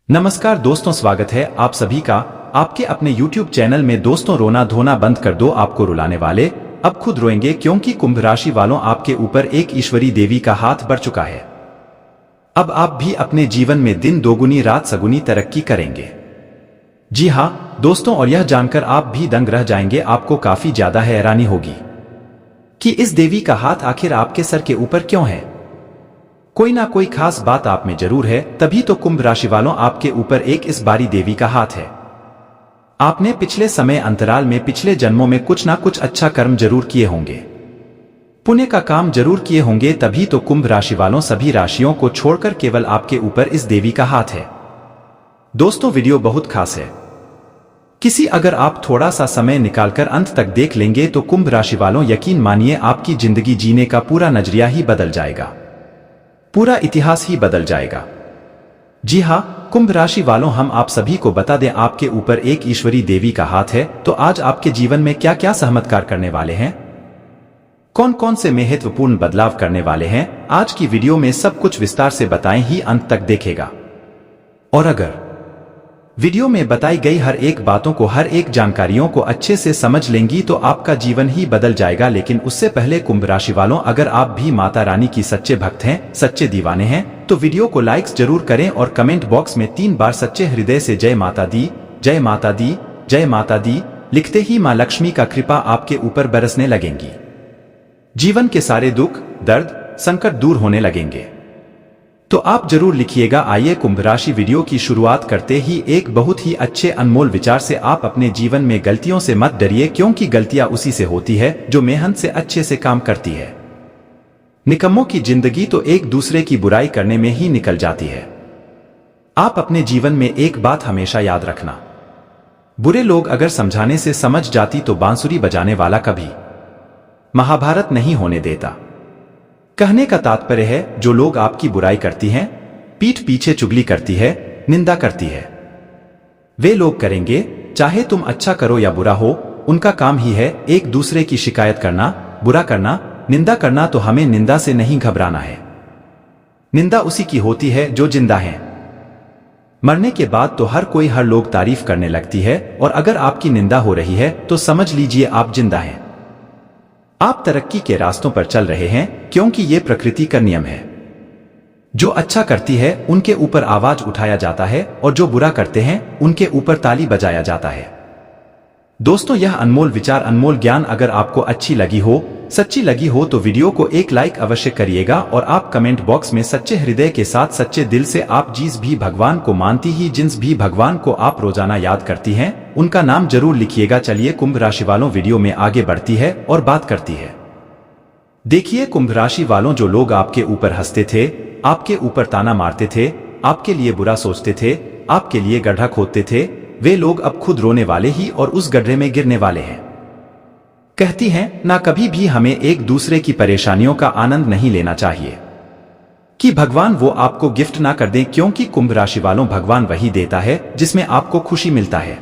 नमस्कार दोस्तों, स्वागत है आप सभी का आपके अपने YouTube चैनल में। दोस्तों, रोना धोना बंद कर दो, आपको रुलाने वाले अब खुद रोएंगे, क्योंकि कुंभ राशि वालों आपके ऊपर एक ईश्वरी देवी का हाथ बढ़ चुका है। अब आप भी अपने जीवन में दिन दोगुनी रात सगुनी तरक्की करेंगे। जी हाँ दोस्तों, और यह जानकर आप भी दंग रह जाएंगे। आपको काफी ज्यादा हैरानी होगी कि इस देवी का हाथ आखिर आपके सर के ऊपर क्यों है। कोई ना कोई खास बात आप में जरूर है, तभी तो कुंभ राशि वालों आपके ऊपर एक इस बारी देवी का हाथ है। आपने पिछले समय अंतराल में पिछले जन्मों में कुछ ना कुछ अच्छा कर्म जरूर किए होंगे, पुण्य का काम जरूर किए होंगे, तभी तो कुंभ राशि वालों सभी राशियों को छोड़कर केवल आपके ऊपर इस देवी का हाथ है। दोस्तों, वीडियो बहुत खास है। किसी अगर आप थोड़ा सा समय निकालकर अंत तक देख लेंगे तो कुंभ राशि वालों यकीन मानिए आपकी जिंदगी जीने का पूरा नजरिया ही बदल जाएगा, पूरा इतिहास ही बदल जाएगा। जी हाँ कुंभ राशि वालों, हम आप सभी को बता दें आपके ऊपर एक ईश्वरी देवी का हाथ है। तो आज आपके जीवन में क्या क्या चमत्कार करने वाले हैं, कौन कौन से महत्वपूर्ण बदलाव करने वाले हैं, आज की वीडियो में सब कुछ विस्तार से बताएं ही अंत तक देखेगा। और अगर वीडियो में बताई गई हर एक बातों को, हर एक जानकारियों को अच्छे से समझ लेंगी तो आपका जीवन ही बदल जाएगा। लेकिन उससे पहले कुंभ राशि वालों, अगर आप भी माता रानी की सच्चे भक्त हैं, सच्चे दीवाने हैं, तो वीडियो को लाइक्स जरूर करें और कमेंट बॉक्स में 3 बार सच्चे हृदय से जय माता दी, जय माता दी, जय माता दी लिखते ही मां लक्ष्मी का कृपा आपके ऊपर बरसने लगेंगी। जीवन के सारे दुख, दर्द, संकट दूर होने लगेंगे। तो आप जरूर लिखिएगा। आइए कुंभ राशि वीडियो की शुरुआत करते ही एक बहुत ही अच्छे अनमोल विचार से। आप अपने जीवन में गलतियों से मत डरिए, क्योंकि गलतियां उसी से होती है जो मेहनत से अच्छे से काम करती है। निकम्मों की जिंदगी तो एक दूसरे की बुराई करने में ही निकल जाती है। आप अपने जीवन में एक बात हमेशा याद रखना, बुरे लोग अगर समझाने से समझ जाती तो बांसुरी बजाने वाला कभी महाभारत नहीं होने देता। कहने का तात्पर्य है, जो लोग आपकी बुराई करती हैं, पीठ पीछे चुगली करती है, निंदा करती है, वे लोग करेंगे चाहे तुम अच्छा करो या बुरा हो, उनका काम ही है एक दूसरे की शिकायत करना, बुरा करना, निंदा करना। तो हमें निंदा से नहीं घबराना है। निंदा उसी की होती है जो जिंदा है। मरने के बाद तो हर कोई, हर लोग तारीफ करने लगती है, और अगर आपकी निंदा हो रही है तो समझ लीजिए आप जिंदा हैं। आप तरक्की के रास्तों पर चल रहे हैं, क्योंकि ये प्रकृति का नियम है। जो अच्छा करती है उनके ऊपर आवाज उठाया जाता है, और जो बुरा करते हैं उनके ऊपर ताली बजाया जाता है। दोस्तों, यह अनमोल विचार, अनमोल ज्ञान अगर आपको अच्छी लगी हो, सच्ची लगी हो, तो वीडियो को एक लाइक अवश्य करिएगा। और आप कमेंट बॉक्स में सच्चे हृदय के साथ, सच्चे दिल से आप जिस भी भगवान को मानती ही, जिस भी भगवान को आप रोजाना याद करती हैं, उनका नाम जरूर लिखिएगा। चलिए कुंभ राशि वालों, वीडियो में आगे बढ़ती है और बात करती है। देखिए कुंभ राशि वालों, जो लोग आपके ऊपर हंसते थे, आपके ऊपर ताना मारते थे, आपके लिए बुरा सोचते थे, आपके लिए गड्ढा खोदते थे, वे लोग अब खुद रोने वाले ही और उस गड्ढे में गिरने वाले हैं। कहती हैं ना, कभी भी हमें एक दूसरे की परेशानियों का आनंद नहीं लेना चाहिए कि भगवान वो आपको गिफ्ट ना कर दें, क्योंकि कुंभ राशि वालों, भगवान वही देता है जिसमें आपको खुशी मिलता है।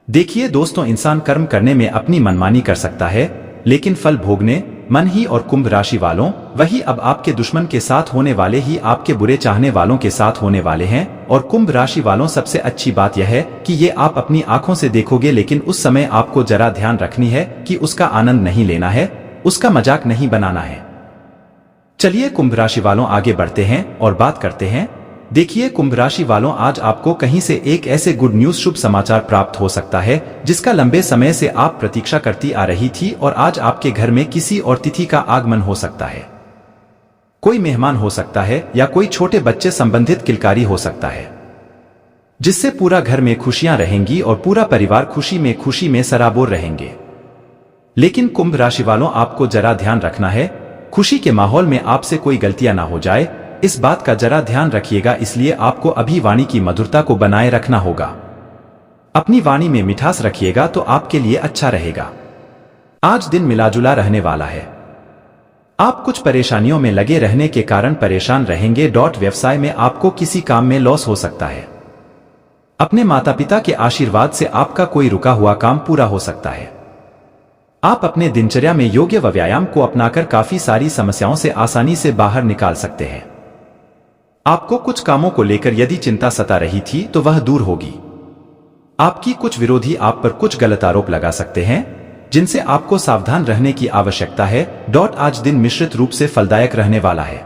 देखिए दोस्तों, इंसान कर्म करने में अपनी मनमानी कर सकता है, लेकिन फल भोगने मन ही। और कुंभ राशि वालों, वही अब आपके दुश्मन के साथ होने वाले ही आपके बुरे चाहने वालों के साथ होने वाले हैं। और कुंभ राशि वालों, सबसे अच्छी बात यह है कि ये आप अपनी आंखों से देखोगे, लेकिन उस समय आपको जरा ध्यान रखनी है कि उसका आनंद नहीं लेना है, उसका मजाक नहीं बनाना है। चलिए कुंभ राशि वालों, आगे बढ़ते हैं और बात करते हैं। देखिए कुंभ राशि वालों, आज आपको कहीं से एक ऐसे गुड न्यूज, शुभ समाचार प्राप्त हो सकता है जिसका लंबे समय से आप प्रतीक्षा करती आ रही थी। और आज आपके घर में किसी और तिथि का आगमन हो सकता है। कोई मेहमान हो सकता है या कोई छोटे बच्चे संबंधित किलकारी हो सकता है, जिससे पूरा घर में खुशियां रहेंगी और पूरा परिवार खुशी में सराबोर रहेंगे। लेकिन कुंभ राशि वालों, आपको जरा ध्यान रखना है, खुशी के माहौल में आपसे कोई गलतियां ना हो जाए, इस बात का जरा ध्यान रखिएगा। इसलिए आपको अभी वाणी की मधुरता को बनाए रखना होगा। अपनी वाणी में मिठास रखिएगा तो आपके लिए अच्छा रहेगा। आज दिन मिलाजुला रहने वाला है। आप कुछ परेशानियों में लगे रहने के कारण परेशान रहेंगे। व्यवसाय में आपको किसी काम में लॉस हो सकता है। अपने माता पिता के आशीर्वाद से आपका कोई रुका हुआ काम पूरा हो सकता है। आप अपने दिनचर्या में योग्य व व्यायाम को अपनाकर काफी सारी समस्याओं से आसानी से बाहर निकाल सकते हैं। आपको कुछ कामों को लेकर यदि चिंता सता रही थी तो वह दूर होगी। आपकी कुछ विरोधी आप पर कुछ गलत आरोप लगा सकते हैं जिनसे आपको सावधान रहने की आवश्यकता है। आज दिन मिश्रित रूप से फलदायक रहने वाला है।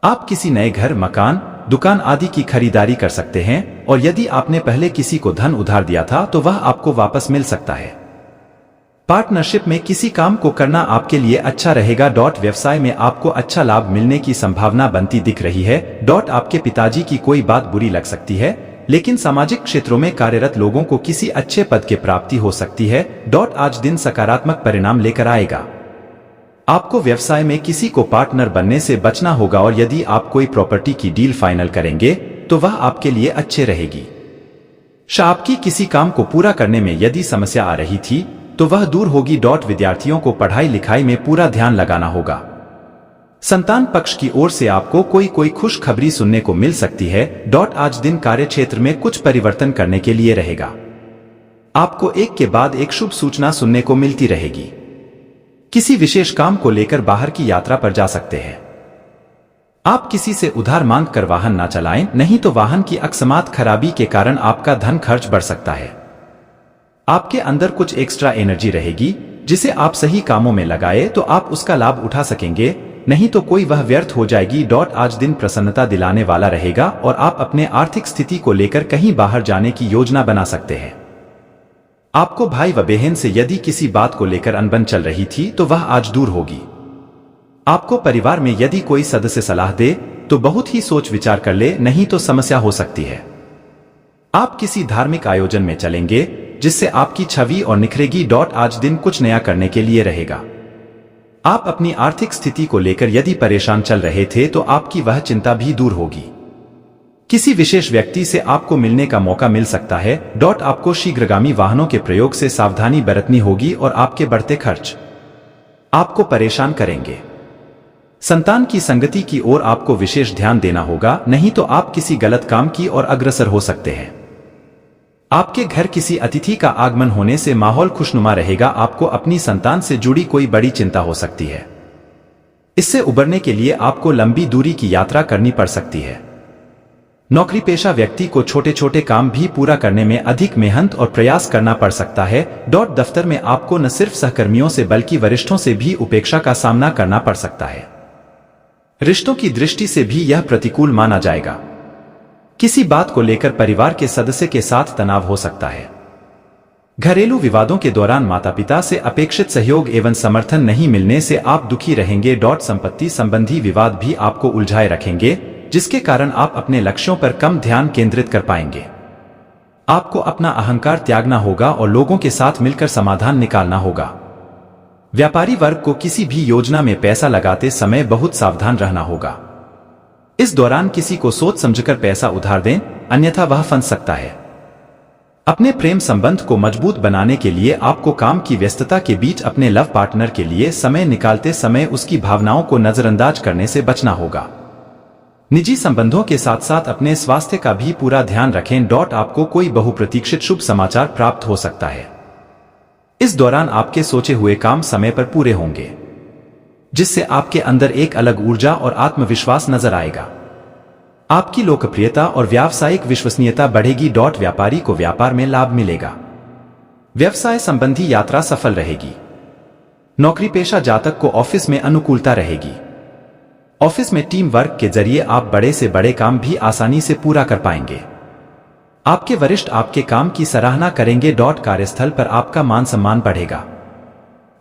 आप किसी नए घर, मकान, दुकान आदि की खरीदारी कर सकते हैं और यदि आपने पहले किसी को धन उधार दिया था तो वह आपको वापस मिल सकता है। पार्टनरशिप में किसी काम को करना आपके लिए अच्छा रहेगा। व्यवसाय में आपको अच्छा लाभ मिलने की संभावना बनती दिख रही है। आपके पिताजी की कोई बात बुरी लग सकती है, लेकिन सामाजिक क्षेत्रों में कार्यरत लोगों को किसी अच्छे पद की प्राप्ति हो सकती है। आज दिन सकारात्मक परिणाम लेकर आएगा। आपको व्यवसाय में किसी को पार्टनर बनने से बचना होगा और यदि आप कोई प्रॉपर्टी की डील फाइनल करेंगे तो वह आपके लिए अच्छे रहेगी। आपकी किसी काम को पूरा करने में यदि समस्या आ रही थी तो वह दूर होगी। विद्यार्थियों को पढ़ाई लिखाई में पूरा ध्यान लगाना होगा। संतान पक्ष की ओर से आपको कोई खुशखबरी सुनने को मिल सकती है। आज दिन कार्य क्षेत्र में कुछ परिवर्तन करने के लिए रहेगा। आपको एक के बाद एक शुभ सूचना सुनने को मिलती रहेगी। किसी विशेष काम को लेकर बाहर की यात्रा पर जा सकते हैं। आप किसी से उधार मांग कर वाहन ना चलाएं, नहीं तो वाहन की अकस्मात खराबी के कारण आपका धन खर्च बढ़ सकता है। आपके अंदर कुछ एक्स्ट्रा एनर्जी रहेगी जिसे आप सही कामों में लगाए तो आप उसका लाभ उठा सकेंगे, नहीं तो कोई वह व्यर्थ हो जाएगी। आज दिन प्रसन्नता दिलाने वाला रहेगा और आप अपने आर्थिक स्थिति को लेकर कहीं बाहर जाने की योजना बना सकते हैं। आपको भाई व बहन से यदि किसी बात को लेकर अनबन चल रही थी तो वह आज दूर होगी। आपको परिवार में यदि कोई सदस्य सलाह दे तो बहुत ही सोच विचार कर ले, नहीं तो समस्या हो सकती है। आप किसी धार्मिक आयोजन में चलेंगे जिससे आपकी छवि और निखरेगी। आज दिन कुछ नया करने के लिए रहेगा। आप अपनी आर्थिक स्थिति को लेकर यदि परेशान चल रहे थे तो आपकी वह चिंता भी दूर होगी। किसी विशेष व्यक्ति से आपको मिलने का मौका मिल सकता है। आपको शीघ्रगामी वाहनों के प्रयोग से सावधानी बरतनी होगी और आपके बढ़ते खर्च आपको परेशान करेंगे। संतान की संगति की ओर आपको विशेष ध्यान देना होगा, नहीं तो आप किसी गलत काम की ओर अग्रसर हो सकते हैं। आपके घर किसी अतिथि का आगमन होने से माहौल खुशनुमा रहेगा। आपको अपनी संतान से जुड़ी कोई बड़ी चिंता हो सकती है। इससे उबरने के लिए आपको लंबी दूरी की यात्रा करनी पड़ सकती है। नौकरी पेशा व्यक्ति को छोटे छोटे काम भी पूरा करने में अधिक मेहनत और प्रयास करना पड़ सकता है। दफ्तर में आपको न सिर्फ सहकर्मियों से बल्कि वरिष्ठों से भी उपेक्षा का सामना करना पड़ सकता है। रिश्तों की दृष्टि से भी यह प्रतिकूल माना जाएगा। किसी बात को लेकर परिवार के सदस्य के साथ तनाव हो सकता है। घरेलू विवादों के दौरान माता पिता से अपेक्षित सहयोग एवं समर्थन नहीं मिलने से आप दुखी रहेंगे। संपत्ति संबंधी विवाद भी आपको उलझाए रखेंगे, जिसके कारण आप अपने लक्ष्यों पर कम ध्यान केंद्रित कर पाएंगे। आपको अपना अहंकार त्यागना होगा और लोगों के साथ मिलकर समाधान निकालना होगा। व्यापारी वर्ग को किसी भी योजना में पैसा लगाते समय बहुत सावधान रहना होगा। इस दौरान किसी को सोच समझकर पैसा उधार दें, अन्यथा वह फंस सकता है। अपने प्रेम संबंध को मजबूत बनाने के लिए आपको काम की व्यस्तता के बीच अपने लव पार्टनर के लिए समय निकालते समय उसकी भावनाओं को नजरअंदाज करने से बचना होगा। निजी संबंधों के साथ साथ अपने स्वास्थ्य का भी पूरा ध्यान रखें। आपको कोई बहुप्रतीक्षित शुभ समाचार प्राप्त हो सकता है। इस दौरान आपके सोचे हुए काम समय पर पूरे होंगे, जिससे आपके अंदर एक अलग ऊर्जा और आत्मविश्वास नजर आएगा। आपकी लोकप्रियता और व्यावसायिक विश्वसनीयता बढ़ेगी। व्यापारी को व्यापार में लाभ मिलेगा। व्यवसाय संबंधी यात्रा सफल रहेगी। नौकरी पेशा जातक को ऑफिस में अनुकूलता रहेगी। ऑफिस में टीम वर्क के जरिए आप बड़े से बड़े काम भी आसानी से पूरा कर पाएंगे। आपके वरिष्ठ आपके काम की सराहना करेंगे। कार्यस्थल पर आपका मान सम्मान बढ़ेगा।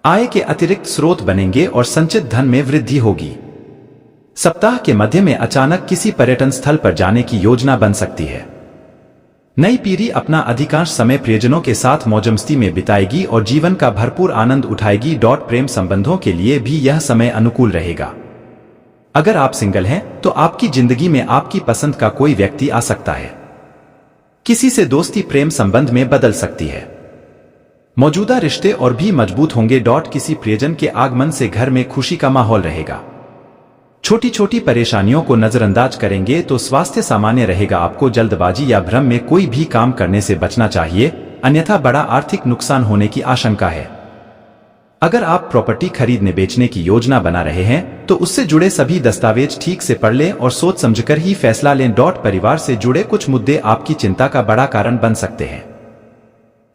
आय के अतिरिक्त स्रोत बनेंगे और संचित धन में वृद्धि होगी। सप्ताह के मध्य में अचानक किसी पर्यटन स्थल पर जाने की योजना बन सकती है। नई पीढ़ी अपना अधिकांश समय प्रियजनों के साथ मौजमस्ती में बिताएगी और जीवन का भरपूर आनंद उठाएगी। प्रेम संबंधों के लिए भी यह समय अनुकूल रहेगा। अगर आप सिंगल हैं तो आपकी जिंदगी में आपकी पसंद का कोई व्यक्ति आ सकता है। किसी से दोस्ती प्रेम संबंध में बदल सकती है। मौजूदा रिश्ते और भी मजबूत होंगे। किसी प्रियजन के आगमन से घर में खुशी का माहौल रहेगा। छोटी छोटी परेशानियों को नजरअंदाज करेंगे तो स्वास्थ्य सामान्य रहेगा। आपको जल्दबाजी या भ्रम में कोई भी काम करने से बचना चाहिए, अन्यथा बड़ा आर्थिक नुकसान होने की आशंका है। अगर आप प्रॉपर्टी खरीदने बेचने की योजना बना रहे हैं तो उससे जुड़े सभी दस्तावेज ठीक से पढ़ लें और सोच समझकर ही फैसला लें। परिवार से जुड़े कुछ मुद्दे आपकी चिंता का बड़ा कारण बन सकते हैं।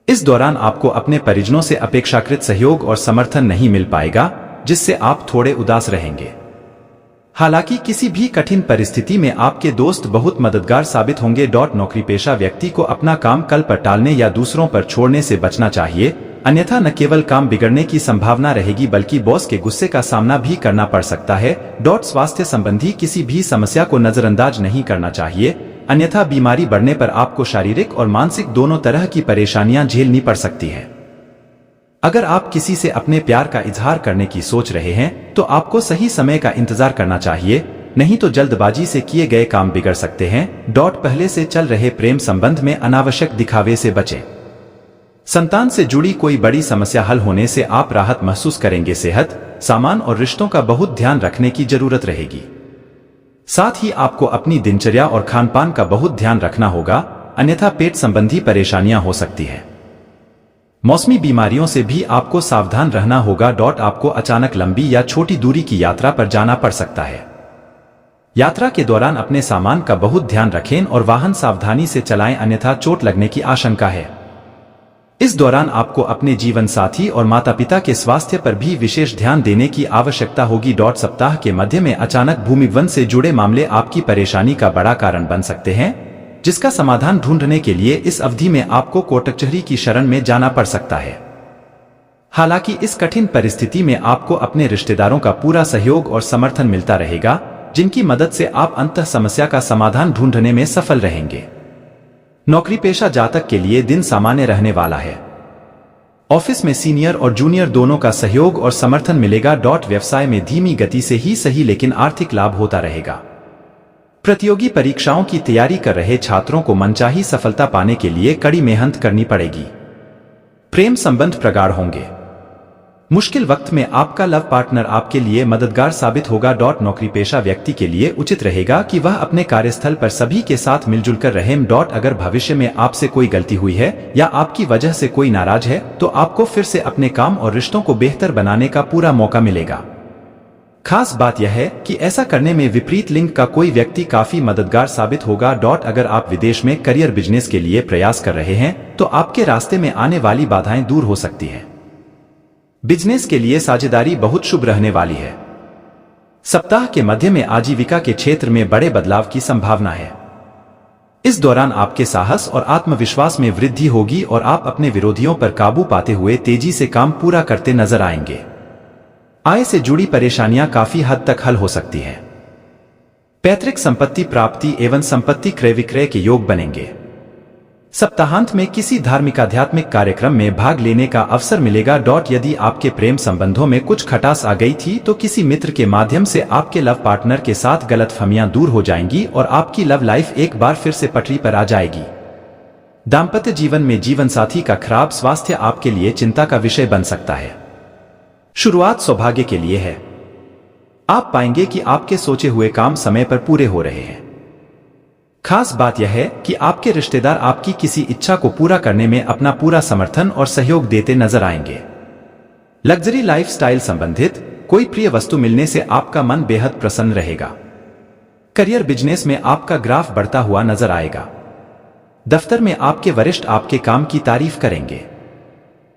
इस दौरान आपको अपने परिजनों से अपेक्षाकृत सहयोग और समर्थन नहीं मिल पाएगा, जिससे आप थोड़े उदास रहेंगे। हालांकि किसी भी कठिन परिस्थिति में आपके दोस्त बहुत मददगार साबित होंगे। नौकरीपेशा व्यक्ति को अपना काम कल पर टालने या दूसरों पर छोड़ने से बचना चाहिए, अन्यथा न केवल काम बिगड़ने की संभावना रहेगी बल्कि बॉस के गुस्से का सामना भी करना पड़ सकता है। स्वास्थ्य संबंधी किसी भी समस्या को नजरअंदाज नहीं करना चाहिए, अन्यथा बीमारी बढ़ने पर आपको शारीरिक और मानसिक दोनों तरह की परेशानियां झेलनी पड़ सकती है। अगर आप किसी से अपने प्यार का इजहार करने की सोच रहे हैं तो आपको सही समय का इंतजार करना चाहिए, नहीं तो जल्दबाजी से किए गए काम बिगड़ सकते हैं। पहले से चल रहे प्रेम संबंध में अनावश्यक दिखावे से बचें। संतान से जुड़ी कोई बड़ी समस्या हल होने से आप राहत महसूस करेंगे। सेहत, सामान और रिश्तों का बहुत ध्यान रखने की जरूरत रहेगी। साथ ही आपको अपनी दिनचर्या और खानपान का बहुत ध्यान रखना होगा, अन्यथा पेट संबंधी परेशानियां हो सकती है। मौसमी बीमारियों से भी आपको सावधान रहना होगा। आपको अचानक लंबी या छोटी दूरी की यात्रा पर जाना पड़ सकता है। यात्रा के दौरान अपने सामान का बहुत ध्यान रखें और वाहन सावधानी से चलाएं, अन्यथा चोट लगने की आशंका है। इस दौरान आपको अपने जीवन साथी और माता पिता के स्वास्थ्य पर भी विशेष ध्यान देने की आवश्यकता होगी। सप्ताह के मध्य में अचानक भूमिगमन से जुड़े मामले आपकी परेशानी का बड़ा कारण बन सकते हैं, जिसका समाधान ढूंढने के लिए इस अवधि में आपको कोर्ट कचहरी की शरण में जाना पड़ सकता है। हालांकि इस कठिन परिस्थिति में आपको अपने रिश्तेदारों का पूरा सहयोग और समर्थन मिलता रहेगा, जिनकी मदद से आप अंततः समस्या का समाधान ढूंढने में सफल रहेंगे। नौकरी पेशा जातक के लिए दिन सामान्य रहने वाला है। ऑफिस में सीनियर और जूनियर दोनों का सहयोग और समर्थन मिलेगा। व्यवसाय में धीमी गति से ही सही लेकिन आर्थिक लाभ होता रहेगा। प्रतियोगी परीक्षाओं की तैयारी कर रहे छात्रों को मनचाही सफलता पाने के लिए कड़ी मेहनत करनी पड़ेगी। प्रेम संबंध प्रगाढ़ होंगे। मुश्किल वक्त में आपका लव पार्टनर आपके लिए मददगार साबित होगा। नौकरी पेशा व्यक्ति के लिए उचित रहेगा कि वह अपने कार्यस्थल पर सभी के साथ मिलजुल कर रहे। अगर भविष्य में आपसे कोई गलती हुई है या आपकी वजह से कोई नाराज है तो आपको फिर से अपने काम और रिश्तों को बेहतर बनाने का पूरा मौका मिलेगा। खास बात यह है कि ऐसा करने में विपरीत लिंग का कोई व्यक्ति काफी मददगार साबित होगा। अगर आप विदेश में करियर बिजनेस के लिए प्रयास कर रहे हैं तो आपके रास्ते में आने वाली बाधाएं दूर हो सकती है। बिजनेस के लिए साझेदारी बहुत शुभ रहने वाली है। सप्ताह के मध्य में आजीविका के क्षेत्र में बड़े बदलाव की संभावना है। इस दौरान आपके साहस और आत्मविश्वास में वृद्धि होगी और आप अपने विरोधियों पर काबू पाते हुए तेजी से काम पूरा करते नजर आएंगे। आय से जुड़ी परेशानियां काफी हद तक हल हो सकती हैं। पैतृक संपत्ति प्राप्ति एवं संपत्ति क्रय विक्रय के योग बनेंगे। सप्ताहांत में किसी धार्मिक आध्यात्मिक कार्यक्रम में भाग लेने का अवसर मिलेगा। यदि आपके प्रेम संबंधों में कुछ खटास आ गई थी तो किसी मित्र के माध्यम से आपके लव पार्टनर के साथ गलतफहमियां दूर हो जाएंगी और आपकी लव लाइफ एक बार फिर से पटरी पर आ जाएगी। दाम्पत्य जीवन में जीवन साथी का खराब स्वास्थ्य आपके लिए चिंता का विषय बन सकता है। शुरुआत सौभाग्य के लिए है। आप पाएंगे कि आपके सोचे हुए काम समय पर पूरे हो रहे हैं। खास बात यह है कि आपके रिश्तेदार आपकी किसी इच्छा को पूरा करने में अपना पूरा समर्थन और सहयोग देते नजर आएंगे। लग्जरी लाइफस्टाइल संबंधित कोई प्रिय वस्तु मिलने से आपका मन बेहद प्रसन्न रहेगा। करियर बिजनेस में आपका ग्राफ बढ़ता हुआ नजर आएगा। दफ्तर में आपके वरिष्ठ आपके काम की तारीफ करेंगे।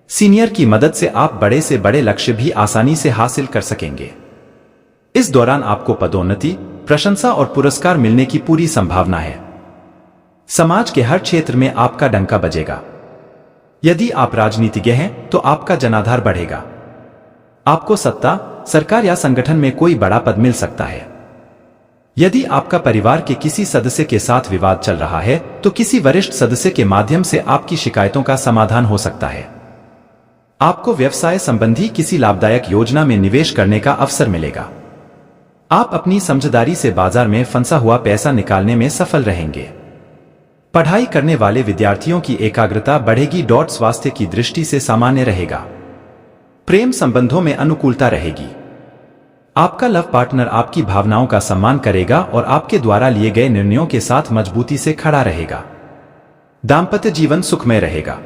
सीनियर की मदद से आप बड़े से बड़े लक्ष्य भी आसानी से हासिल कर सकेंगे। इस दौरान आपको पदोन्नति, प्रशंसा और पुरस्कार मिलने की पूरी संभावना है। समाज के हर क्षेत्र में आपका डंका बजेगा। यदि आप राजनीतिज्ञ हैं तो आपका जनाधार बढ़ेगा। आपको सत्ता, सरकार या संगठन में कोई बड़ा पद मिल सकता है। यदि आपका परिवार के किसी सदस्य के साथ विवाद चल रहा है तो किसी वरिष्ठ सदस्य के माध्यम से आपकी शिकायतों का समाधान हो सकता है। आपको व्यवसाय संबंधी किसी लाभदायक योजना में निवेश करने का अवसर मिलेगा। आप अपनी समझदारी से बाजार में फंसा हुआ पैसा निकालने में सफल रहेंगे। पढ़ाई करने वाले विद्यार्थियों की एकाग्रता बढ़ेगी। स्वास्थ्य की दृष्टि से सामान्य रहेगा। प्रेम संबंधों में अनुकूलता रहेगी। आपका लव पार्टनर आपकी भावनाओं का सम्मान करेगा और आपके द्वारा लिए गए निर्णयों के साथ मजबूती से खड़ा रहेगा। दाम्पत्य जीवन सुखमय रहेगा।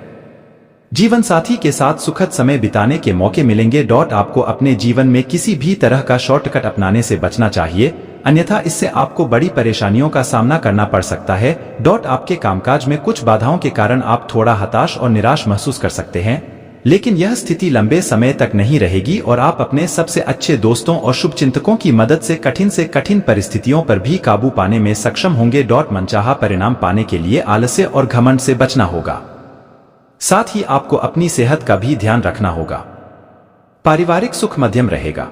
जीवन साथी के साथ सुखद समय बिताने के मौके मिलेंगे। आपको अपने जीवन में किसी भी तरह का शॉर्टकट अपनाने से बचना चाहिए, अन्यथा इससे आपको बड़ी परेशानियों का सामना करना पड़ सकता है। आपके कामकाज में कुछ बाधाओं के कारण आप थोड़ा हताश और निराश महसूस कर सकते हैं, लेकिन यह स्थिति लंबे समय तक नहीं रहेगी और आप अपने सबसे अच्छे दोस्तों और शुभचिंतकों की मदद से कठिन परिस्थितियों पर भी काबू पाने में सक्षम होंगे। मनचाहा परिणाम पाने के लिए आलस्य और घमंड से बचना होगा। साथ ही आपको अपनी सेहत का भी ध्यान रखना होगा। पारिवारिक सुख मध्यम रहेगा।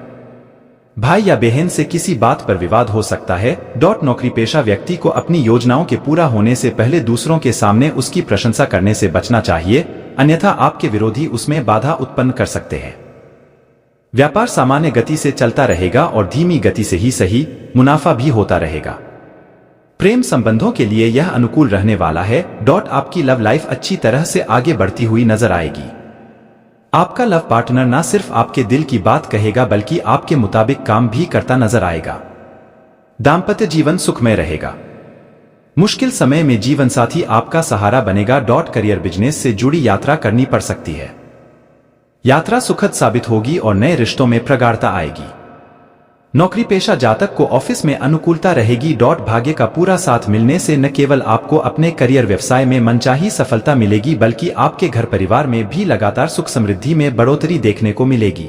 भाई या बहन से किसी बात पर विवाद हो सकता है। नौकरी पेशा व्यक्ति को अपनी योजनाओं के पूरा होने से पहले दूसरों के सामने उसकी प्रशंसा करने से बचना चाहिए, अन्यथा आपके विरोधी उसमें बाधा उत्पन्न कर सकते हैं। व्यापार सामान्य गति से चलता रहेगा और धीमी गति से ही सही मुनाफा भी होता रहेगा। प्रेम संबंधों के लिए यह अनुकूल रहने वाला है। आपकी लव लाइफ अच्छी तरह से आगे बढ़ती हुई नजर आएगी। आपका लव पार्टनर न सिर्फ आपके दिल की बात कहेगा बल्कि आपके मुताबिक काम भी करता नजर आएगा। दाम्पत्य जीवन सुखमय रहेगा। मुश्किल समय में जीवन साथी आपका सहारा बनेगा। करियर बिजनेस से जुड़ी यात्रा करनी पड़ सकती है। यात्रा सुखद साबित होगी और नए रिश्तों में प्रगाढ़ता आएगी। नौकरी पेशा जातक को ऑफिस में अनुकूलता रहेगी। भाग्य का पूरा साथ मिलने से न केवल आपको अपने करियर व्यवसाय में मनचाही सफलता मिलेगी बल्कि आपके घर परिवार में भी लगातार सुख समृद्धि में बढ़ोतरी देखने को मिलेगी।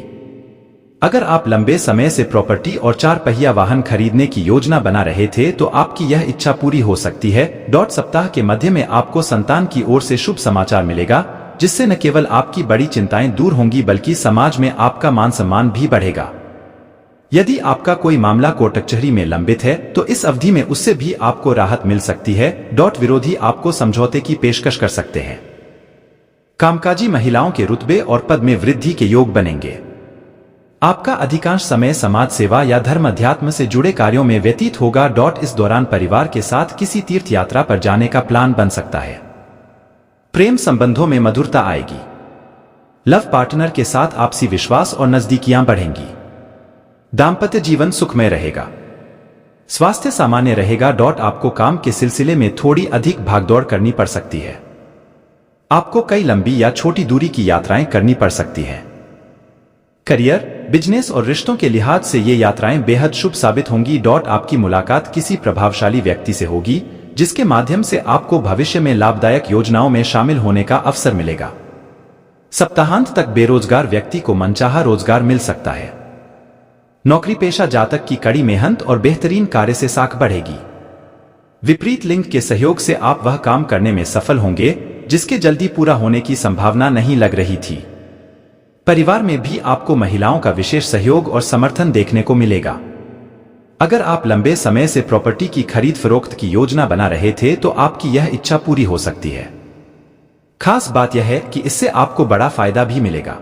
अगर आप लंबे समय से प्रॉपर्टी और 4 पहिया वाहन खरीदने की योजना बना रहे थे तो आपकी यह इच्छा पूरी हो सकती है। सप्ताह के मध्य में आपको संतान की ओर से शुभ समाचार मिलेगा, जिससे न केवल आपकी बड़ी चिंताएं दूर होंगी बल्कि समाज में आपका मान सम्मान भी बढ़ेगा। यदि आपका कोई मामला कोर्ट कचहरी में लंबित है तो इस अवधि में उससे भी आपको राहत मिल सकती है। विरोधी आपको समझौते की पेशकश कर सकते हैं। कामकाजी महिलाओं के रुतबे और पद में वृद्धि के योग बनेंगे। आपका अधिकांश समय समाज सेवा या धर्म अध्यात्म से जुड़े कार्यों में व्यतीत होगा। इस दौरान परिवार के साथ किसी तीर्थ यात्रा पर जाने का प्लान बन सकता है। प्रेम संबंधों में मधुरता आएगी। लव पार्टनर के साथ आपसी विश्वास और नजदीकियां बढ़ेंगी। दाम्पत्य जीवन सुखमय रहेगा। स्वास्थ्य सामान्य रहेगा। आपको काम के सिलसिले में थोड़ी अधिक भागदौड़ करनी पड़ सकती है। आपको कई लंबी या छोटी दूरी की यात्राएं करनी पड़ सकती हैं। करियर, बिजनेस और रिश्तों के लिहाज से ये यात्राएं बेहद शुभ साबित होंगी। आपकी मुलाकात किसी प्रभावशाली व्यक्ति से होगी, जिसके माध्यम से आपको भविष्य में लाभदायक योजनाओं में शामिल होने का अवसर मिलेगा। सप्ताहांत तक बेरोजगार व्यक्ति को मनचाहा रोजगार मिल सकता है। नौकरी पेशा जातक की कड़ी मेहनत और बेहतरीन कार्य से साख बढ़ेगी। विपरीत लिंग के सहयोग से आप वह काम करने में सफल होंगे जिसके जल्दी पूरा होने की संभावना नहीं लग रही थी। परिवार में भी आपको महिलाओं का विशेष सहयोग और समर्थन देखने को मिलेगा। अगर आप लंबे समय से प्रॉपर्टी की खरीद फरोख्त की योजना बना रहे थे तो आपकी यह इच्छा पूरी हो सकती है। खास बात यह है कि इससे आपको बड़ा फायदा भी मिलेगा।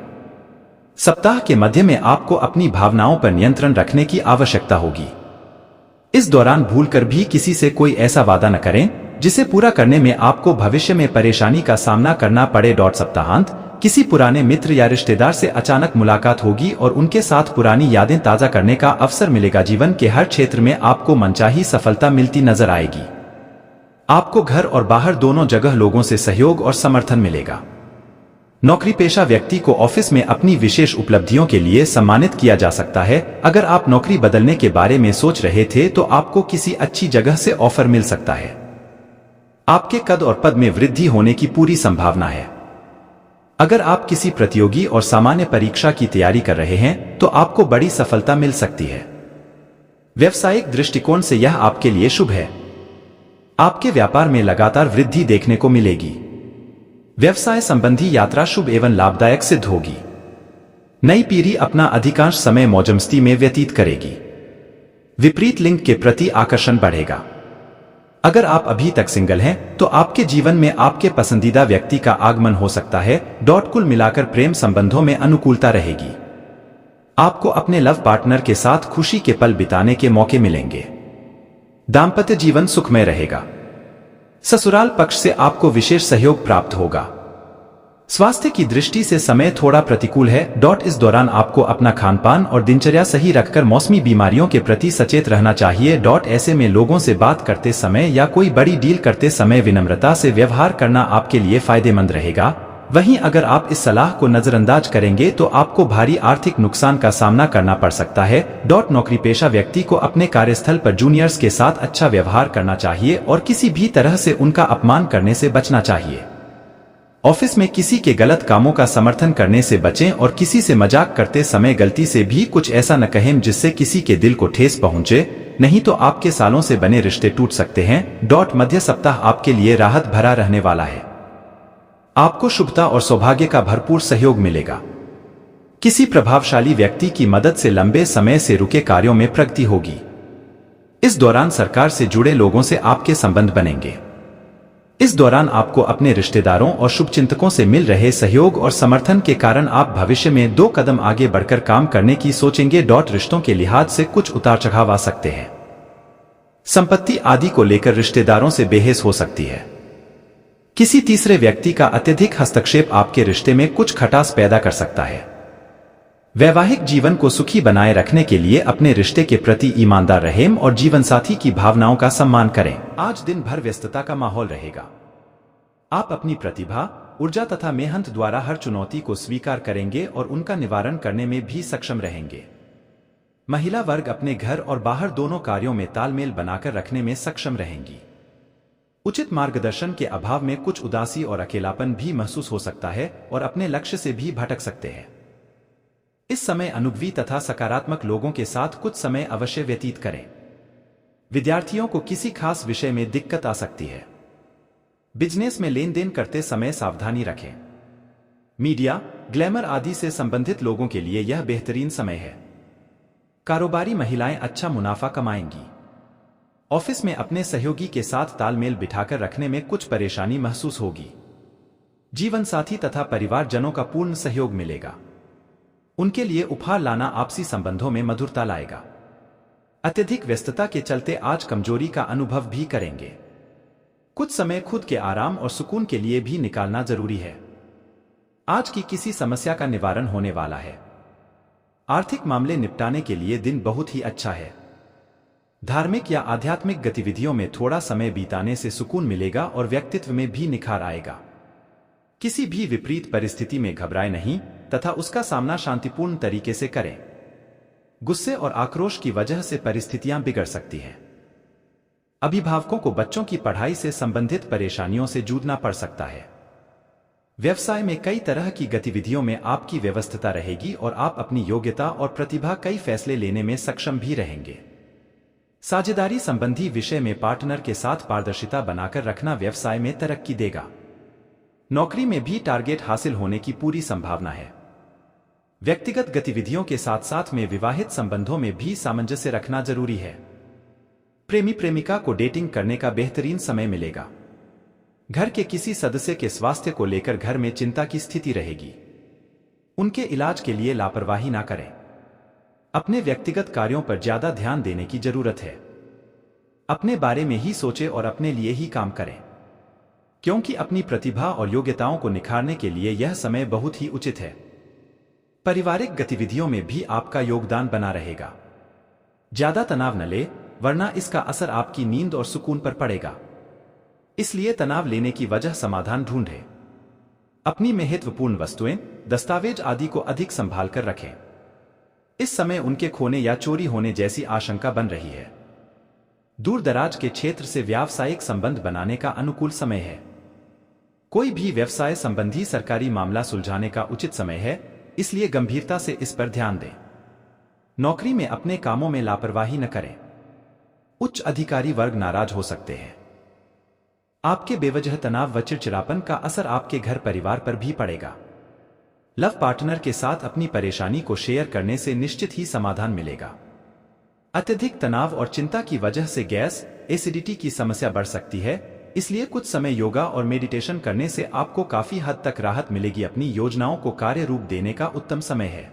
सप्ताह के मध्य में आपको अपनी भावनाओं पर नियंत्रण रखने की आवश्यकता होगी। इस दौरान भूलकर भी किसी से कोई ऐसा वादा न करें जिसे पूरा करने में आपको भविष्य में परेशानी का सामना करना पड़े। सप्ताहांत किसी पुराने मित्र या रिश्तेदार से अचानक मुलाकात होगी और उनके साथ पुरानी यादें ताजा करने का अवसर मिलेगा। जीवन के हर क्षेत्र में आपको मनचाही सफलता मिलती नजर आएगी। आपको घर और बाहर दोनों जगह लोगों से सहयोग और समर्थन मिलेगा। नौकरी पेशा व्यक्ति को ऑफिस में अपनी विशेष उपलब्धियों के लिए सम्मानित किया जा सकता है। अगर आप नौकरी बदलने के बारे में सोच रहे थे तो आपको किसी अच्छी जगह से ऑफर मिल सकता है। आपके कद और पद में वृद्धि होने की पूरी संभावना है। अगर आप किसी प्रतियोगी और सामान्य परीक्षा की तैयारी कर रहे हैं तो आपको बड़ी सफलता मिल सकती है। व्यवसायिक दृष्टिकोण से यह आपके लिए शुभ है। आपके व्यापार में लगातार वृद्धि देखने को मिलेगी। व्यवसाय संबंधी यात्रा शुभ एवं लाभदायक सिद्ध होगी। नई पीढ़ी अपना अधिकांश समय मौजमस्ती में व्यतीत करेगी। विपरीत लिंग के प्रति आकर्षण बढ़ेगा। अगर आप अभी तक सिंगल हैं तो आपके जीवन में आपके पसंदीदा व्यक्ति का आगमन हो सकता है। कुल मिलाकर प्रेम संबंधों में अनुकूलता रहेगी। आपको अपने लव पार्टनर के साथ खुशी के पल बिताने के मौके मिलेंगे। दाम्पत्य जीवन सुखमय रहेगा। ससुराल पक्ष से आपको विशेष सहयोग प्राप्त होगा। स्वास्थ्य की दृष्टि से समय थोड़ा प्रतिकूल है। इस दौरान आपको अपना खानपान और दिनचर्या सही रखकर मौसमी बीमारियों के प्रति सचेत रहना चाहिए। ऐसे में लोगों से बात करते समय या कोई बड़ी डील करते समय विनम्रता से व्यवहार करना आपके लिए फायदेमंद रहेगा। वहीं अगर आप इस सलाह को नजरअंदाज करेंगे तो आपको भारी आर्थिक नुकसान का सामना करना पड़ सकता है। नौकरी पेशा व्यक्ति को अपने कार्यस्थल पर जूनियर्स के साथ अच्छा व्यवहार करना चाहिए और किसी भी तरह से उनका अपमान करने से बचना चाहिए। ऑफिस में किसी के गलत कामों का समर्थन करने से बचें और किसी से मजाक करते समय गलती से भी कुछ ऐसा न कहें जिससे किसी के दिल को ठेस पहुंचे, नहीं तो आपके सालों से बने रिश्ते टूट सकते हैं। मध्य सप्ताह आपके लिए राहत भरा रहने वाला है। आपको शुभता और सौभाग्य का भरपूर सहयोग मिलेगा। किसी प्रभावशाली व्यक्ति की मदद से लंबे समय से रुके कार्यों में प्रगति होगी। इस दौरान सरकार से जुड़े लोगों से आपके संबंध बनेंगे। इस दौरान आपको अपने रिश्तेदारों और शुभचिंतकों से मिल रहे सहयोग और समर्थन के कारण आप भविष्य में 2 कदम आगे बढ़कर काम करने की सोचेंगे। रिश्तों के लिहाज से कुछ उतार चढ़ाव आ सकते हैं। संपत्ति आदि को लेकर रिश्तेदारों से बहस हो सकती है। किसी तीसरे व्यक्ति का अत्यधिक हस्तक्षेप आपके रिश्ते में कुछ खटास पैदा कर सकता है। वैवाहिक जीवन को सुखी बनाए रखने के लिए अपने रिश्ते के प्रति ईमानदार रहें और जीवनसाथी की भावनाओं का सम्मान करें। आज दिन भर व्यस्तता का माहौल रहेगा। आप अपनी प्रतिभा, ऊर्जा तथा मेहनत द्वारा हर चुनौती को स्वीकार करेंगे और उनका निवारण करने में भी सक्षम रहेंगे। महिला वर्ग अपने घर और बाहर दोनों कार्यों में तालमेल बनाकर रखने में सक्षम रहेंगी। उचित मार्गदर्शन के अभाव में कुछ उदासी और अकेलापन भी महसूस हो सकता है और अपने लक्ष्य से भी भटक सकते हैं। इस समय अनुभवी तथा सकारात्मक लोगों के साथ कुछ समय अवश्य व्यतीत करें। विद्यार्थियों को किसी खास विषय में दिक्कत आ सकती है। बिजनेस में लेन देन करते समय सावधानी रखें। मीडिया, ग्लैमर आदि से संबंधित लोगों के लिए यह बेहतरीन समय है। कारोबारी महिलाएं अच्छा मुनाफा कमाएंगी। ऑफिस में अपने सहयोगी के साथ तालमेल बिठाकर रखने में कुछ परेशानी महसूस होगी। जीवन साथी तथा परिवारजनों का पूर्ण सहयोग मिलेगा। उनके लिए उपहार लाना आपसी संबंधों में मधुरता लाएगा। अत्यधिक व्यस्तता के चलते आज कमजोरी का अनुभव भी करेंगे। कुछ समय खुद के आराम और सुकून के लिए भी निकालना जरूरी है। आज की किसी समस्या का निवारण होने वाला है। आर्थिक मामले निपटाने के लिए दिन बहुत ही अच्छा है। धार्मिक या आध्यात्मिक गतिविधियों में थोड़ा समय बिताने से सुकून मिलेगा और व्यक्तित्व में भी निखार आएगा। किसी भी विपरीत परिस्थिति में घबराए नहीं तथा उसका सामना शांतिपूर्ण तरीके से करें। गुस्से और आक्रोश की वजह से परिस्थितियां बिगड़ सकती हैं। अभिभावकों को बच्चों की पढ़ाई से संबंधित परेशानियों से जूझना पड़ सकता है। व्यवसाय में कई तरह की गतिविधियों में आपकी व्यस्तता रहेगी और आप अपनी योग्यता और प्रतिभा कई फैसले लेने में सक्षम भी रहेंगे। साझेदारी संबंधी विषय में पार्टनर के साथ पारदर्शिता बनाकर रखना व्यवसाय में तरक्की देगा। नौकरी में भी टारगेट हासिल होने की पूरी संभावना है। व्यक्तिगत गतिविधियों के साथ साथ में विवाहित संबंधों में भी सामंजस्य रखना जरूरी है। प्रेमी प्रेमिका को डेटिंग करने का बेहतरीन समय मिलेगा। घर के किसी सदस्य के स्वास्थ्य को लेकर घर में चिंता की स्थिति रहेगी। उनके इलाज के लिए लापरवाही ना करें। अपने व्यक्तिगत कार्यों पर ज्यादा ध्यान देने की जरूरत है। अपने बारे में ही सोचें और अपने लिए ही काम करें, क्योंकि अपनी प्रतिभा और योग्यताओं को निखारने के लिए यह समय बहुत ही उचित है। पारिवारिक गतिविधियों में भी आपका योगदान बना रहेगा। ज्यादा तनाव न ले, वरना इसका असर आपकी नींद और सुकून पर पड़ेगा। इसलिए तनाव लेने की वजह समाधान ढूंढें। अपनी महत्वपूर्ण वस्तुएं, दस्तावेज आदि को अधिक संभाल कर रखें। इस समय उनके खोने या चोरी होने जैसी आशंका बन रही है। दूर दराज के क्षेत्र से व्यावसायिक संबंध बनाने का अनुकूल समय है। कोई भी व्यवसाय संबंधी सरकारी मामला सुलझाने का उचित समय है, इसलिए गंभीरता से इस पर ध्यान दें। नौकरी में अपने कामों में लापरवाही न करें। उच्च अधिकारी वर्ग नाराज हो सकते हैं। आपके बेवजह तनाव व चिड़चिड़ापन का असर आपके घर परिवार पर भी पड़ेगा। लव पार्टनर के साथ अपनी परेशानी को शेयर करने से निश्चित ही समाधान मिलेगा। अत्यधिक तनाव और चिंता की वजह से गैस, एसिडिटी की समस्या बढ़ सकती है, इसलिए कुछ समय योगा और मेडिटेशन करने से आपको काफी हद तक राहत मिलेगी। अपनी योजनाओं को कार्य रूप देने का उत्तम समय है।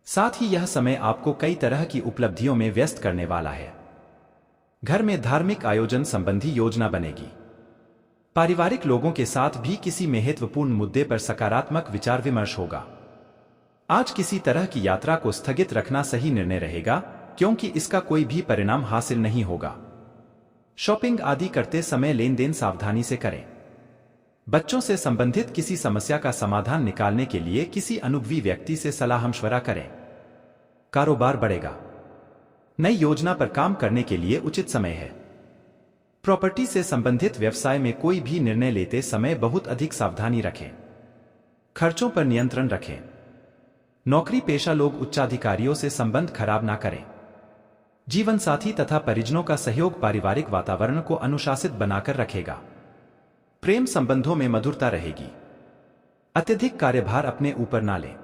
साथ ही यह समय आपको कई तरह की उपलब्धियों में व्यस्त करने वाला है। घर में धार्मिक आयोजन संबंधी योजना बनेगी। पारिवारिक लोगों के साथ भी किसी महत्वपूर्ण मुद्दे पर सकारात्मक विचार विमर्श होगा। आज किसी तरह की यात्रा को स्थगित रखना सही निर्णय रहेगा, क्योंकि इसका कोई भी परिणाम हासिल नहीं होगा। शॉपिंग आदि करते समय लेन देन सावधानी से करें। बच्चों से संबंधित किसी समस्या का समाधान निकालने के लिए किसी अनुभवी व्यक्ति से सलाह मशवरा करें। कारोबार बढ़ेगा। नई योजना पर काम करने के लिए उचित समय है। प्रॉपर्टी से संबंधित व्यवसाय में कोई भी निर्णय लेते समय बहुत अधिक सावधानी रखें। खर्चों पर नियंत्रण रखें। नौकरी पेशा लोग उच्चाधिकारियों से संबंध खराब ना करें। जीवन साथी तथा परिजनों का सहयोग पारिवारिक वातावरण को अनुशासित बनाकर रखेगा। प्रेम संबंधों में मधुरता रहेगी। अत्यधिक कार्यभार अपने ऊपर ना लें।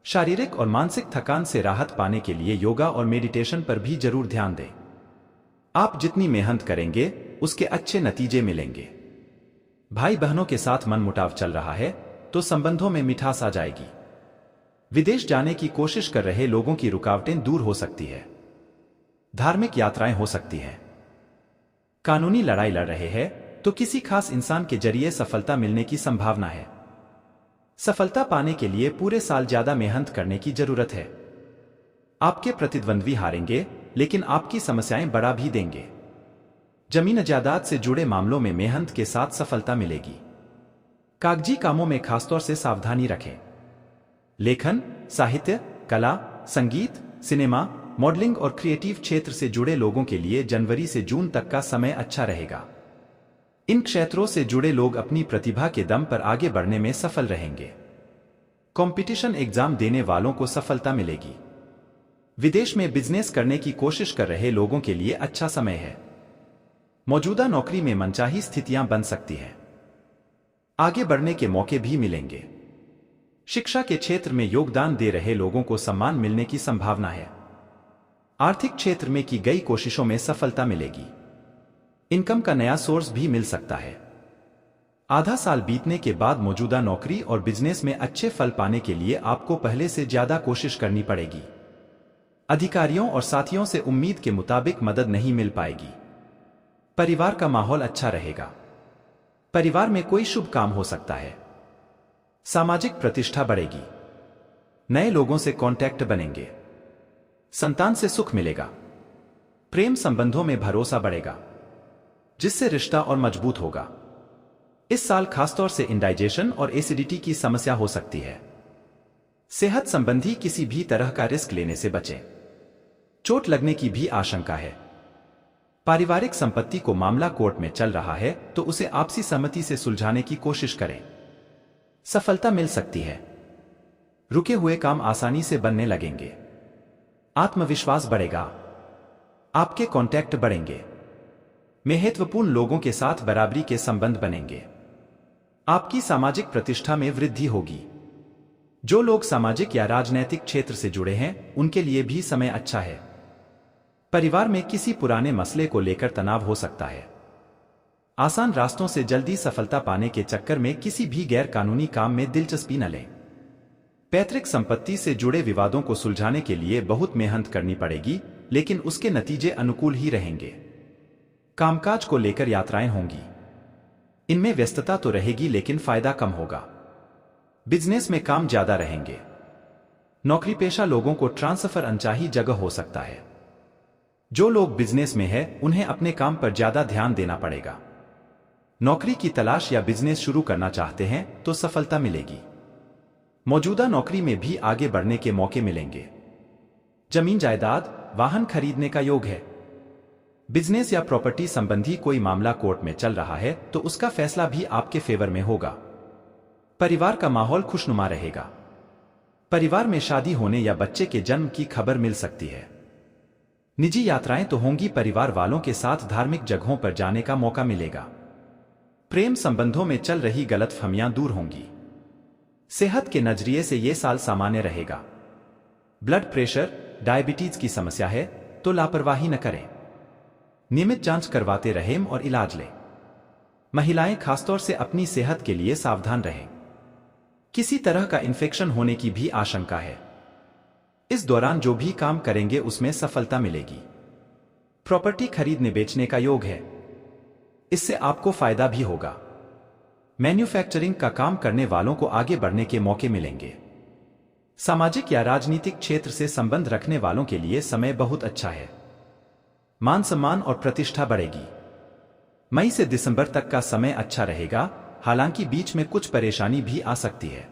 शारीरिक और मानसिक थकान से राहत पाने के लिए योगा और मेडिटेशन पर भी जरूर ध्यान दें। आप जितनी मेहनत करेंगे उसके अच्छे नतीजे मिलेंगे। भाई बहनों के साथ मनमुटाव चल रहा है तो संबंधों में मिठास आ जाएगी। विदेश जाने की कोशिश कर रहे लोगों की रुकावटें दूर हो सकती है। धार्मिक यात्राएं हो सकती हैं। कानूनी लड़ाई लड़ रहे हैं तो किसी खास इंसान के जरिए सफलता मिलने की संभावना है। सफलता पाने के लिए पूरे साल ज्यादा मेहनत करने की जरूरत है। आपके प्रतिद्वंद्वी हारेंगे लेकिन आपकी समस्याएं बढ़ा भी देंगे। जमीन जायदाद से जुड़े मामलों में मेहनत के साथ सफलता मिलेगी। कागजी कामों में खासतौर से सावधानी रखें। लेखन, साहित्य, कला, संगीत, सिनेमा, मॉडलिंग और क्रिएटिव क्षेत्र से जुड़े लोगों के लिए जनवरी से जून तक का समय अच्छा रहेगा। इन क्षेत्रों से जुड़े लोग अपनी प्रतिभा के दम पर आगे बढ़ने में सफल रहेंगे। कंपटीशन एग्जाम देने वालों को सफलता मिलेगी। विदेश में बिजनेस करने की कोशिश कर रहे लोगों के लिए अच्छा समय है। मौजूदा नौकरी में मनचाही स्थितियां बन सकती हैं। आगे बढ़ने के मौके भी मिलेंगे। शिक्षा के क्षेत्र में योगदान दे रहे लोगों को सम्मान मिलने की संभावना है। आर्थिक क्षेत्र में की गई कोशिशों में सफलता मिलेगी। इनकम का नया सोर्स भी मिल सकता है। आधा साल बीतने के बाद मौजूदा नौकरी और बिजनेस में अच्छे फल पाने के लिए आपको पहले से ज्यादा कोशिश करनी पड़ेगी। अधिकारियों और साथियों से उम्मीद के मुताबिक मदद नहीं मिल पाएगी। परिवार का माहौल अच्छा रहेगा। परिवार में कोई शुभ काम हो सकता है। सामाजिक प्रतिष्ठा बढ़ेगी। नए लोगों से कांटेक्ट बनेंगे। संतान से सुख मिलेगा। प्रेम संबंधों में भरोसा बढ़ेगा जिससे रिश्ता और मजबूत होगा। इस साल खासतौर से इंडाइजेशन और एसिडिटी की समस्या हो सकती है। सेहत संबंधी किसी भी तरह का रिस्क लेने से बचें। चोट लगने की भी आशंका है। पारिवारिक संपत्ति को मामला कोर्ट में चल रहा है तो उसे आपसी सहमति से सुलझाने की कोशिश करें। सफलता मिल सकती है। रुके हुए काम आसानी से बनने लगेंगे। आत्मविश्वास बढ़ेगा। आपके कांटेक्ट बढ़ेंगे। महत्वपूर्ण लोगों के साथ बराबरी के संबंध बनेंगे। आपकी सामाजिक प्रतिष्ठा में वृद्धि होगी। जो लोग सामाजिक या राजनैतिक क्षेत्र से जुड़े हैं उनके लिए भी समय अच्छा है। परिवार में किसी पुराने मसले को लेकर तनाव हो सकता है। आसान रास्तों से जल्दी सफलता पाने के चक्कर में किसी भी गैर कानूनी काम में दिलचस्पी न लें। पैतृक संपत्ति से जुड़े विवादों को सुलझाने के लिए बहुत मेहनत करनी पड़ेगी लेकिन उसके नतीजे अनुकूल ही रहेंगे। कामकाज को लेकर यात्राएं होंगी। इनमें व्यस्तता तो रहेगी लेकिन फायदा कम होगा। बिजनेस में काम ज्यादा रहेंगे। नौकरी पेशा लोगों को ट्रांसफर अनचाही जगह हो सकता है। जो लोग बिजनेस में हैं उन्हें अपने काम पर ज्यादा ध्यान देना पड़ेगा। नौकरी की तलाश या बिजनेस शुरू करना चाहते हैं तो सफलता मिलेगी। मौजूदा नौकरी में भी आगे बढ़ने के मौके मिलेंगे। जमीन जायदाद, वाहन खरीदने का योग है। बिजनेस या प्रॉपर्टी संबंधी कोई मामला कोर्ट में चल रहा है तो उसका फैसला भी आपके फेवर में होगा। परिवार का माहौल खुशनुमा रहेगा। परिवार में शादी होने या बच्चे के जन्म की खबर मिल सकती है। निजी यात्राएं तो होंगी। परिवार वालों के साथ धार्मिक जगहों पर जाने का मौका मिलेगा। प्रेम संबंधों में चल रही गलतफहमियां दूर होंगी। सेहत के नजरिए से यह साल सामान्य रहेगा। ब्लड प्रेशर, डायबिटीज की समस्या है तो लापरवाही न करें। नियमित जांच करवाते रहें और इलाज लें। महिलाएं खासतौर से अपनी सेहत के लिए सावधान रहें। किसी तरह का इन्फेक्शन होने की भी आशंका है। इस दौरान जो भी काम करेंगे उसमें सफलता मिलेगी। प्रॉपर्टी खरीदने बेचने का योग है। इससे आपको फायदा भी होगा। मैन्युफैक्चरिंग का काम करने वालों को आगे बढ़ने के मौके मिलेंगे। सामाजिक या राजनीतिक क्षेत्र से संबंध रखने वालों के लिए समय बहुत अच्छा है। मान सम्मान और प्रतिष्ठा बढ़ेगी। मई से दिसंबर तक का समय अच्छा रहेगा। हालांकि बीच में कुछ परेशानी भी आ सकती है,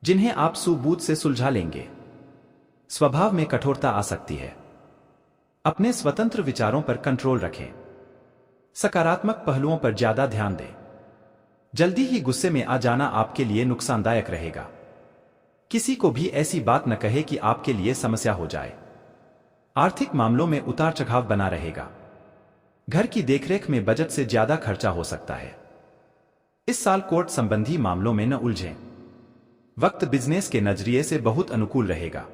जिन्हें आप सूझबूझ से सुलझा लेंगे। स्वभाव में कठोरता आ सकती है। अपने स्वतंत्र विचारों पर कंट्रोल रखें। सकारात्मक पहलुओं पर ज्यादा ध्यान दें। जल्दी ही गुस्से में आ जाना आपके लिए नुकसानदायक रहेगा। किसी को भी ऐसी बात न कहे कि आपके लिए समस्या हो जाए। आर्थिक मामलों में उतार चढ़ाव बना रहेगा। घर की देखरेख में बजट से ज्यादा खर्चा हो सकता है। इस साल कोर्ट संबंधी मामलों में न उलझें। वक्त बिजनेस के नजरिए से बहुत अनुकूल रहेगा।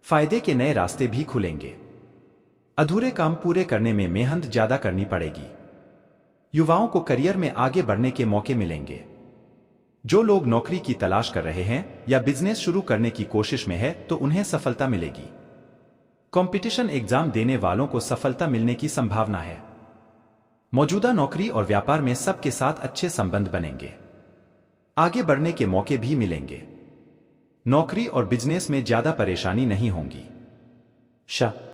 फायदे के नए रास्ते भी खुलेंगे। अधूरे काम पूरे करने में मेहनत ज्यादा करनी पड़ेगी। युवाओं को करियर में आगे बढ़ने के मौके मिलेंगे। जो लोग नौकरी की तलाश कर रहे हैं या बिजनेस शुरू करने की कोशिश में है तो उन्हें सफलता मिलेगी। कंपटीशन एग्जाम देने वालों को सफलता मिलने की संभावना है। मौजूदा नौकरी और व्यापार में सबके साथ अच्छे संबंध बनेंगे। आगे बढ़ने के मौके भी मिलेंगे। नौकरी और बिजनेस में ज्यादा परेशानी नहीं होंगी।